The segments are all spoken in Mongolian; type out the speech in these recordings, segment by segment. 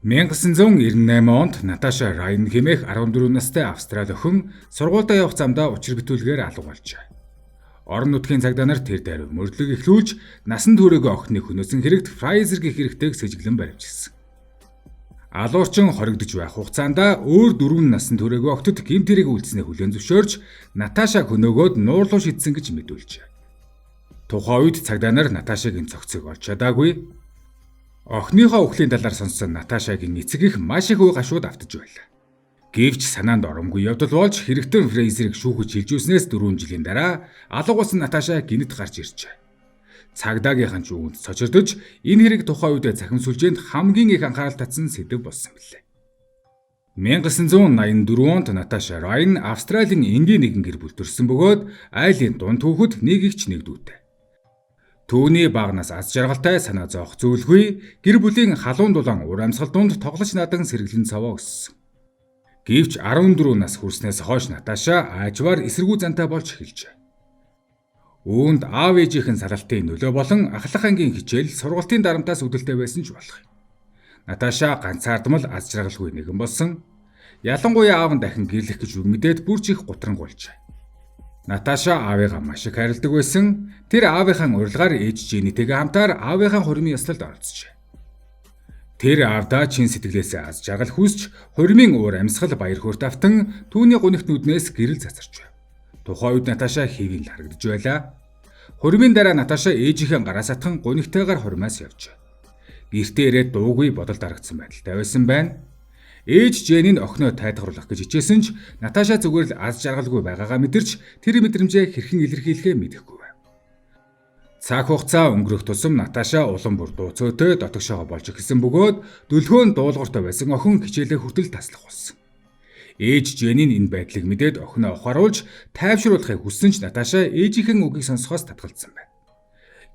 (1998) онд Наташа Райн хэмээх 14 настай Австрали охин сургуультай явах замдаа учир бүтүүлгээр алга болжээ. Орон нутгийн цагдаа нар тэр даруй мөрдлөг эхлүүлж насан туршаагүй охиныг хөнөөсөн хэрэгт Pfizer гэх хэрэгтэйг сэжиглэн баривчилсан. Алуурчин хоригдож байх хугацаанд өөр 4 насан туршаагүй охтод гэмт хэрэг үйлдснээ хүлээн зөвшөөрч Наташаг хөнөөгөөд нуурлуу шидсэн гэж мэдүүлжээ. Тухайн үед цагдаа нар Наташагийн цогцыг олж чадаагүй. Охиныхоо үхлийн талаар сонссон Наташагийн эцэг их маш их үе гашууд автаж байлаа. Гэвч санаанд оромгүй явдал болж хэрэгтэн Фрейзерийг шүүхэж хилжүүлснээс 4 жилийн дараа алга болсон Наташа гинэт гарч иржээ. Цагдаагийнхан ч үүнд цочирдож энэ хэрэг тухайн үед цахим сүлжээнд хамгийн их анхаарал татсан сэдэв болсон билээ. 1984 онд Наташа Райн Австралийн энгийн нэгэн гэр бүл төрсөн бөгөөд айлын дунд хүүхэд нэг ихч нэг дүүтэй. Түүний багнаас аз жаргалтай санаа зовох зүйлгүй гэр бүлийн халуун дулаан ур амьсгал дунд тоглож надан сэргэлэн цаваа өссөн. Гэвч 14 нас хүрснээс хойш Наташа аажваар эсэргүү зантай болж эхэлжээ. Үүнд аав ээжийнхэн салалтын нөлөө болон ахлах ангийн хичээл сургалтын дарамтаас үүдэлтэй байсан ч болох юм. Наташа ганцаардмал аз жаргалгүй нэгэн болсон. Ялангуяа аав нь дахин гэрлэх гэж үг мэдээд бүр ч их гутрангуйлжээ. Наташа аавыгаа маш их хайрладаг байсан. Тэр аавынхаа урилгаар ээж Женнитэйгээ хамтаар аавынхаа хуримын ёслолд оролцжээ. Тэр аавдаа чин сэтгэлээсээ аз жаргал хүсч хуримын уур амьсгал баяр хөөрт автан түүний гунигт нүднээс гэрэл цацарч байв. Тухайн үед Наташа хэвийн л харагдж байлаа. Хуримын дараа Наташа ээжийнхээ гараас атхан гунигтайгаар хуримаас явжээ. Гэртээ ирээд дуугүй бодолд харагдсан байдалтай байсан байна. Ээж Женнийн охиноо тайтгаруулах гэж хичээсэн ч Наташа зүгээр л аз жаргалгүй байгаагаа мэдэрч тэр мэдрэмжээ хэрхэн илэрхийлэхээ мэдэхгүй байв. Цаг хугацаа өнгөрөх тусам Наташа улам бүр дуу цөөтэй дотогшоогоо болж эхэлсэн бөгөөд дөлгөөн дуулууртай байсан охин хичээлээ хүртэл таслах болсон. Ээж Женнийн энэ байдлыг мэдээд охиноо ухааруулж тайвшруулахыг хүссэн ч Наташа ээжийнхэн үгийг сонсохоос татгалзсан байна.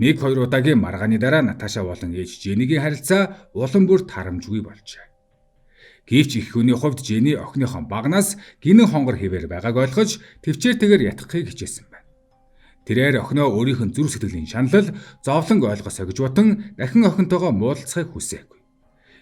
1-2 удаагийн маргааны дараа Наташа болон ээж Женнигийн харилцаа улам бүр тарамжгүй болжээ. Гэвч их хүний хувьд Женни охиныхон багнаас гинэн хонгор хэвээр байгааг ойлгож төвчээртэйгээр ятгахыг хичээсэн байна. Тэрээр охиноо өөрийнх нь зүрх сэтгэлийн шаналл зовлон ойлгосоо гэж бодон дахин охинтойгоо муудалцахыг хүсээгүй.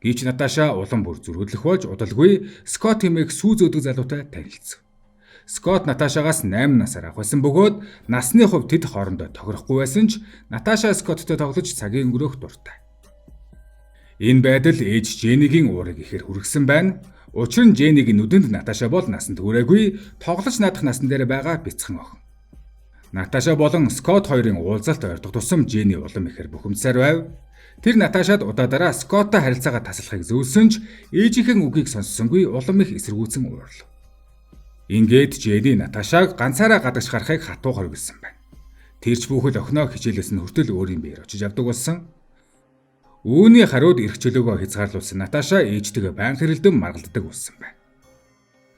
Гэвч Наташа улам бүр зүрхөдлөх болж удалгүй Скот хэмээх сүү зөөдөг залуутай танилцв. Скот Наташагаас 8 насаар ах байсан бөгөөд насны хувьд тэд хоорондоо тохирохгүй байсан ч Наташа Скоттой тоглож цагийн өнгөрөөх дуртай. Энэ байдал ээж Женнигийн уурыг ихээр хүргэсэн байна. Учир нь Женнигийн нүдэнд Наташа бол насанд хүрээгүй тоглож наадах насн дээр байгаа бяцхан охин. Наташа болон Скот хоёрын уулзалт ойртох тусам Женни улам ихээр бухимдсаар байв. Тэр Наташад удаадараа Скоттой харилцаагаа таслахыг зөвлөсөн ч ээжийнхэн үгийг сонссонгүй улам их эсэргүүцэн уурлав. Ингээд Женни Наташааг ганцаараа гадагш гарахыг хатуу хоригдсан байна. Тэрч бүхэл охиноо хичээлээс нь хүртэл өөрийн биеэр очиж авдаг болсон. Үүний хариуд эрх чөлөөгөө хязгаарлуулсан Наташа ээжтэйгээ байн хэрэлдэн маргалддаг болсон байна.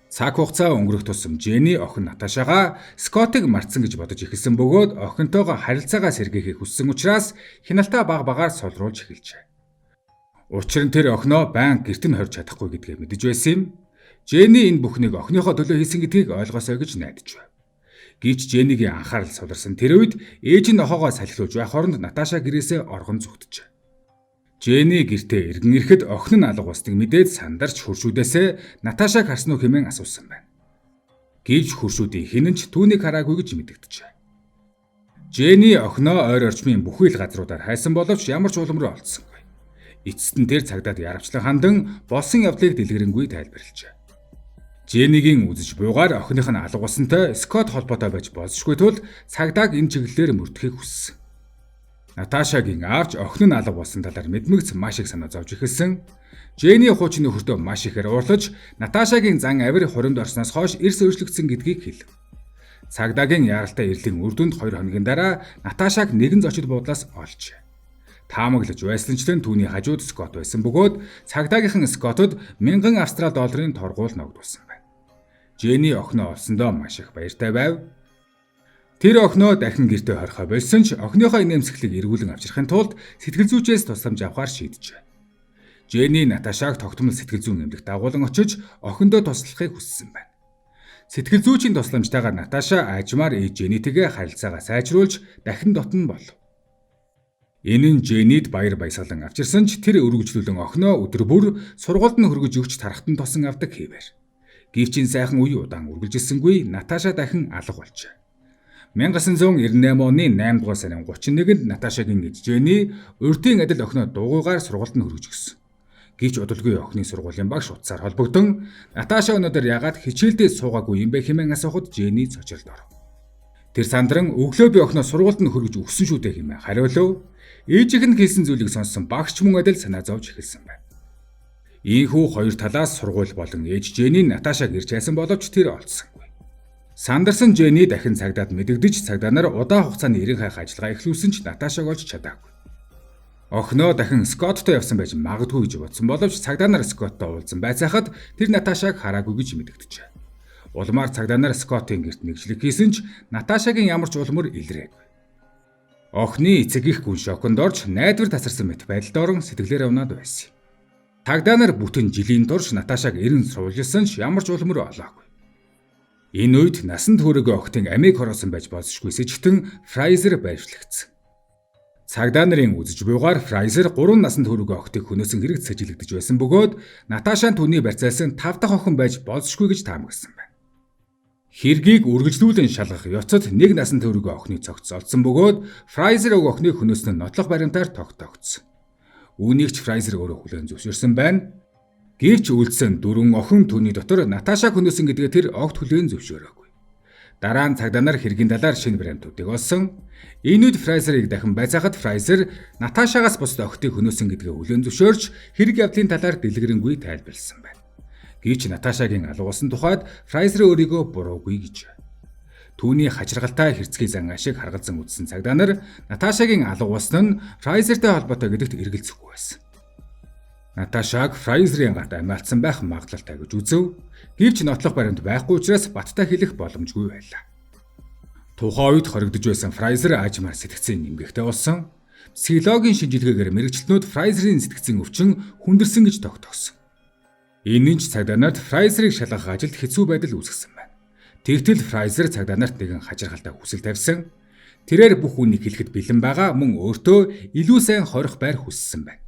Цаг хугацаа өнгөрөх тусам Женни охин Наташаага Скотыг мартсан гэж бодож эхэлсэн бөгөөд охинтойгоо харилцаагаа сэргээхийг хүссэн учраас хяналтаа баг багаар солируулж эхэлжээ. Учир нь тэр охиноо байн гэрт нь хорж чадахгүй гэдгээ мэдэж байсан юм. Женни энэ бүхнийг охиныхоо төлөө хийсэн гэдгийг ойлгосоо гэж найдаж байв. Гэвч Женнигийн анхаарал суларсан тэр үед ээж нь охоогоо салхилуулж байх оронд Наташа гэрээсээ оргон зүгтжээ. Женни гэртээ эргэн ирэхэд охин нь алга болсныг мэдээд сандарч хуршүүдээсээ Наташаг харсан уу хэмээн асуусан байна. Гэвч хуршүүдийн хэн нь ч түүнийг хараагүй гэж мэдэгдэжээ. Женни охиноо ойр орчмын бүхий л газруудаар хайсан боловч ямар ч уламруу олдсонгүй. Эцэст нь тэр цагдаад яравчлан хандан болсон явдлыг дэлгэрэнгүй тайлбарлажээ. Женнигийн үзэж буйгаар охиных нь алга болсонтой Скот холбоотой байж болзошгүй тул цагдааг энэ чиглэлээр мөрдөхийг хүссэн. Наташагийн аавч охин нь алга болсон талаар мэдмэгц маш их санаа зовж эхэлсэн. Женни хуучин нөхөртөө маш ихээр уурлаж, Наташагийн зан авир хуримд орсноос хойш эрс өөрчлөгдсөн гэдгийг хэлв. Цагдаагийн яаралтай ирлийн үр дүнд 2 хоногийн дараа Наташаг нэгэн зочид буудлаас олжээ. Таамаглаж байсанчлан түүний хажууд Скот байсан бөгөөд цагдаагийнхан Скотод 1000 Австрали долларын торгуул ногдуулсан байна. Женни охиноо олсондоо маш их баяртай байв. Тэр охиноо дахин гэртээ хорихоо болсон ч охиныхоо инээмсэглийг эргүүлэн авчрахын тулд сэтгэл зүйчээс тусламж авахар шийджээ. Женни Наташаг тогтмол сэтгэл зүйн эмнэлэгт дагуулan очиж охиндоо туслахыг хүссэн байна. Сэтгэл зүйчийн тусламжтайгаар Наташа аажмаар Женнитэйгээ харилцаагаа сайжруулж дахин дотно болов. Энэ нь Женнид баяр баясгалан авчирсан ч тэр өргөжлүүлэн охиноо өдөр бүр сургуульд нь хөргөж өгч тархтан тосон авдаг хэвээр. Гэвч энэ сайхан үе удаан үргэлжилсэнгүй Наташа дахин алга болжээ. 1998 оны 8 дугаар сарын 31-нд Наташагийн ээж Женни урьдын адил охиноо дугуйгаар сургуульд нь хөргөж өгсөн. Гэвч удалгүй охины сургуулийн багш утсаар холбогдсон Наташа өнөөдөр яагаад хичээлдээ суугаагүй юм бэ хэмээн асуухад Женни цочролд оров. Тэр сандран өглөө би охиноо сургуульд нь хөргөж өгсөн шүү дээ хэмээн хариулв. Ээжийнх нь хэлсэн зүйлийг сонссон багш мөн адил санаа зовж эхэлсэн байна. Ийхүү хоёр талаас сургууль болон ээж Женни Наташаг ирж хайсан боловч тэр олдсонгүй. Сандарсан Женни дахин цагдаад мэдэгдэж цагдаа нар удаан хугацааны эрен хайх ажиллагаа эхлүүлсэн ч Наташаг олж чадаагүй. Охиноо дахин Скотттой явсан байж магадгүй гэж бодсон боловч цагдаа нар Скотттой уулзсан байцаахад тэр Наташаг хараагүй гэж мэдэгдэжээ. Улмаар цагдаа нар Скоттын гэрт нэгжлэг хийсэн ч Наташагийн ямар ч улмөр илрээгүй. Охины эцэг их гүн шоконд орж найдвар тасарсан мэт байдалд орон сэтгэлээр унаад байсан. Цагдаа нар бүтэн жилийн турш Наташаг эрен суулжсан ч ямар ч улмөр олоогүй. Энэ үед насанд хүрээгүй охтын амийг хороосон байж болзошгүй сэжигтэн Фрайзер байвшлагдсан. Цагдаа нарын үзэж буйгаар Фрайзер 3 насанд хүрээгүй охтыг хөнөөсөн хэрэгт сэжиглэгдэж байсан бөгөөд Наташаа түүний барьцаалсан 5 дахь охин байж болзошгүй гэж таамагласан байна. Хэргийг үргэлжлүүлэн шалгах явцад 1 насанд хүрээгүй охины цогц олдсон бөгөөд Фрайзер өг охиныг хөнөөсөн нотлох баримтаар тогтоогдсон. Үүнийг ч Фрайзер өөрөө хүлээн зөвшөөрсөн байна. Гэвч үлдсэн 4 охин түүний дотор Наташа хөнөөсөн гэдгээ тэр огт хүлээн зөвшөөрөөгүй. Дараа нь цагдаа нар хэргийн талаар шинэ баримтуудыг олсон. Энэ үед Фрайзерыг дахин байцаахад Фрайзер Наташагаас бусд охтыг хөнөөсөн гэдгээ хүлээн зөвшөөрч хэрэг явдлын талаар дэлгэрэнгүй тайлбарласан байна. Гэвч Наташагийн алгуулсан тухайд Фрайзер өөрийгөө буруугүй гэж. Түүний хачиргалтай хэрцгий зан ашиг харгалзан үзсэн цагдаа нар Наташагийн алгуулсан нь Фрайзертэй холбоотой гэдэгт эргэлзэхгүй байсан. Наташаг Фрайзерийн гарт амиалтсан байх магадлалтай гэж үзв. Гэвч нотлох баримт байхгүй учраас баттай хэлэх боломжгүй байлаа. Тухайн үед хоригдож байсан Фрайзер аажмаар сэтгцийн нэмгэхтэй болсон. Психологийн шинжилгээгээр мэрэгчлэнүүд Фрайзерийн сэтгцийн өвчин хүндэрсэн гэж тогтоосон. Энэ нь ч цагдаа нарт Фрайзерыг шалгах ажилд хэцүү байдал үүсгэсэн байна. Тэгтэл Фрайзер цагдаа нарт нэгэн хачиргалтай хүсэл тавьсан. Тэрээр бүх үнийг хэлэхэд бэлэн байгаа мөн өөртөө илүү сайн хорих байр хүссэн байна.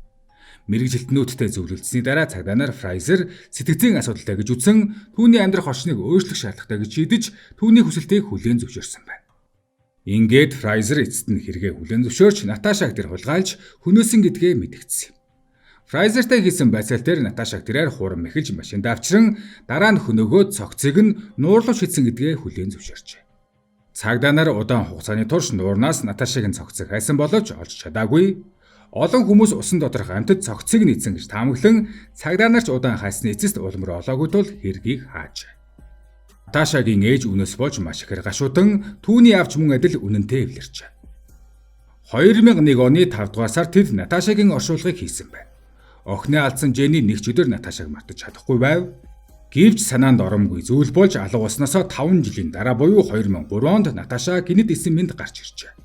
Мэргэжилтнүүдтэй зөвлөлдсөний дараа цагдаа нар Фрайзер сэтгцийн асуудалтай гэж үзсэн түүний амьдрах орчныг өөрчлөх шаардлагатай гэж шийдэж түүний хүсэлтийг хүлээн зөвшөөрсөн байна. Ингээд Фрайзер эцэст нь хэрэгээ хүлээн зөвшөөрч Наташаг тэр хулгайлж хөнөөсөн гэдгээ мэдгдсэн юм. Фрайзертай хийсэн байцаал дээр Наташаг тэрээр хурам эхэлж машинд авчран дараа нь хөнөөгөө цогцыг нь нуурлууш хийсэн гэдгээ хүлээн зөвшөөрчээ. Цагдаа нар удаан хугацааны турш нуурнаас Наташагийн цогцыг хайсан боловч олж чадаагүй. Олон хүмүүс усан доторх амьтад цогцыг нийцсэн гэж таамаглан цагдаа нар ч удаан хайсны эцэст улмөр олоогүй тул хэргийг хаажээ. Наташагийн ээж үнээс болж маш ихээр гашуудан түүний авч мөн адил үнэнтэй эвлэрчээ. 2001 оны 5 дугаар сард тэд Наташагийн оршуулгыг хийсэн байна. Охиноо алдсан Женни нэг ч өдөр Наташаг мартаж чадахгүй байв. Гэвч санаанд оромгүй зүйл болж алга болсноосоо 5 жилийн дараа буюу 2003 онд Наташа гинэт эсэн мэнд гарч иржээ.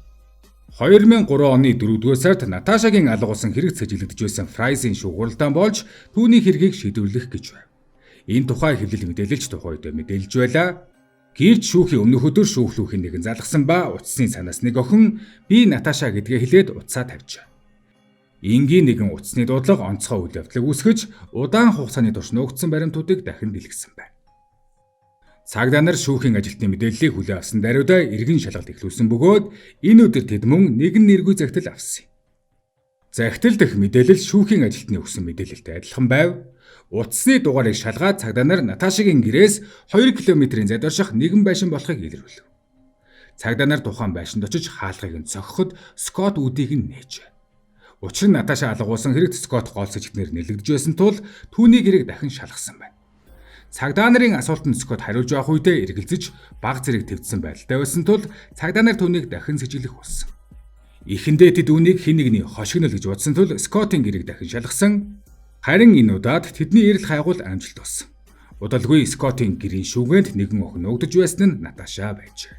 2003 оны 4-р сард Наташагийн алга болсон хэрэг цэжиглэгдэж байсан Фрайзийн шугууралдаан болж түүний хэргийг шийдвэрлэх гэж байв. Энэ тухай хэвлэл мэдээлэлч тухай үед мэдээлж байлаа. Гэвч шүүхийн өмнөх өдөр шүүхлүүхийн нэгэн залгсан ба утасны санаас нэг охин би Наташа гэдгээ хэлээд утсаа тавьжээ. Энгийн нэгэн утасны дуудлага онцгой үйл явдлыг үүсгэж удаан хугацааны турш нуугдсан баримтуудыг дахин дэлгэсэн байна. Цагдаа нар шүүхийн ажилтны мэдээллийг хүлээн авсан даруйдаа эргэн шалгалт эхлүүлсэн бөгөөд энэ өдөр тэд мөн нэгэн нэргүй захидал авсан юм. Захидал дэх мэдээлэл шүүхийн ажилтны өгсөн мэдээлэлтэй адилхан байв. Утасны дугаарыг шалгаад цагдаа нар Наташагийн гэрээс 2 км-ийн зайд орших нэгэн байшин болохыг илэрвэв. Цагдаа нар тухайн байшинд очиж хаалгыг нь цохиход Скотт үдийг нь нээжээ. Учир нь Наташа алгуулсан хэрэгт Скотт гол сэжигтнэр нэлэгдэж байсан тул түүний гэрийг дахин шалгасан байна. Цагдаа нарын асуултанд Скотт хариулж явах үедээ эргэлзэж баг зэрэг твцсэн байдалтай байсан тул цагдаа нар түүнийг дахин сэжиглэх болсон. Эхэндээ тэд үүнийг хэн нэгний хошигнол гэж бодсон тул Скоттын гэрийг дахин шалгасан. Харин энэ удаад тэдний эрэл хайгуул амжилт болсон. Удалгүй Скоттын гэрийн шүүгөөнд нэгэн охин өгдөж байсан нь Наташа байжээ.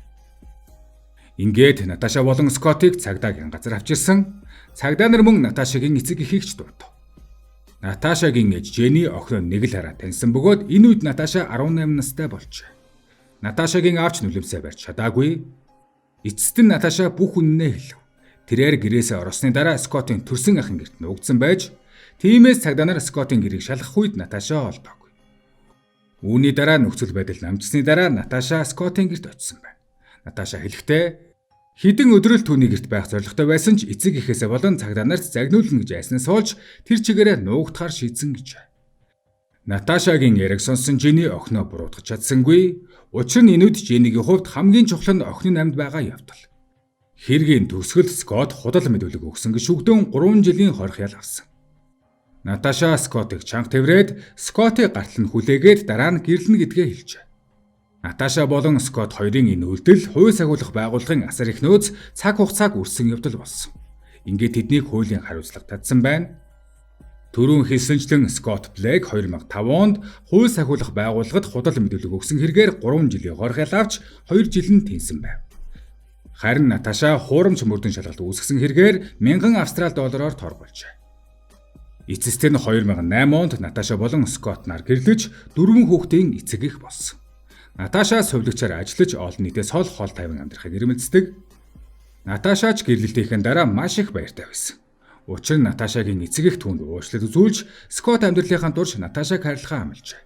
Ингээд Наташа болон Скоттыг цагдаагийн газар авчирсан. Цагдаа нар мөн Наташагийн эцэг эхийг ч дуудав. Наташагийн ээж Женни охиноо нэг л хараа таньсан бөгөөд энэ үед Наташа 18 настай болжээ. Наташагийн аавч нүлэмсээ барьж чадаагүй. Эцэст нь Наташа бүх үнэнээ хэлв. Тэрээр гэрээсээ орсны дараа Скоттын төрсөн ахын гэрт нуугдсан байж, тиймээс цагдаа нар Скоттын гэрийг шалгах үед Наташа олдоогүй. Үүний дараа нөхцөл байдал намжсны дараа Наташа Скоттын гэрт очсон байна. Наташа хэлэхдээ хэдэн өдөр л түүний гэрт байх зорилготой байсан ч эцэг эхээсээ болон цагдаа нарт загнуулна гэж айснаас олж тэр чигээрээ нуугдахаар шийдсэн гэж. Наташагийн яриг сонсон Женни охиноо буруутгах чадсангүй. Учир нь энэ үед Женнигийн хувьд хамгийн чухал нь охины амьд байгаа явдал. Хэргийн төгсгөл Скотт худал мэдүүлэг өгсөн гэж шүгдэн 3 жилийн хорхиал авсан. Наташа Скоттыг чанга тэврээд Скоттыг гартал нь хүлээгээд дараа нь гэрлэнэ гэдгээ хэлжээ. Наташа болон Скотт хоёрын энэ үйлдэл хувь сахиулах байгууллагын асар их нөөц цаг хугацааг үрсэн явдал болсон. Ингээд тэднийг хуулийн хариуцлага татсан байна. Түрүүн хэлсэнчлэн Скотт Блэк 2005 онд хувь сахиулах байгууллагад худал мэдүүлэг өгсөн хэрэгээр 3 жилийн хорхиал авч 2 жил нь тэнсэн байв. Харин Наташа хуурамч мөрдөн шалгалт үүсгэсэн хэрэгээр 1000 австрал доллараар торгуулжээ. Эцэст нь 2008 онд Наташа болон Скотт нар гэрлэж 4 хүүхдийн эцэг эх болсон. Наташа сувлагчаар ажиллаж олон нийтээс хол тайван амьдрахыг эрмэлздэг. Наташач гэрлэлтийн дараа маш их баяртай байсан. Учир нь Наташагийн эцэг эх түүнд уучлал үзүүлж Скотт амьдралынхаа дурш Наташаг хайрлахаа амлажээ.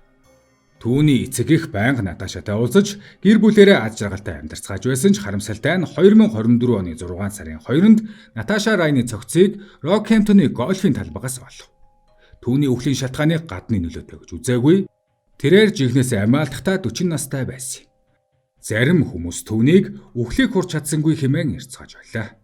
Түүний эцэг эх байнга Наташатай уулзаж гэр бүлээрээ аз жаргалтай амьдарцгааж байсан ч харамсалтай нь 2024 оны 6 сарын 2-нд Наташа Райны цогцыг Рокхэмптоны гольфийн талбайгаас олов. Түүний өвлийн шалтгааныг гадны нөлөөтэй гэж үзээгүй. Тэрээр жигнэсээ амиалдахдаа 40 настай байсан. Зарим хүмүүс түүнийг үхлийг хурж чадсангүй хэмээн ярьцгааж байлаа.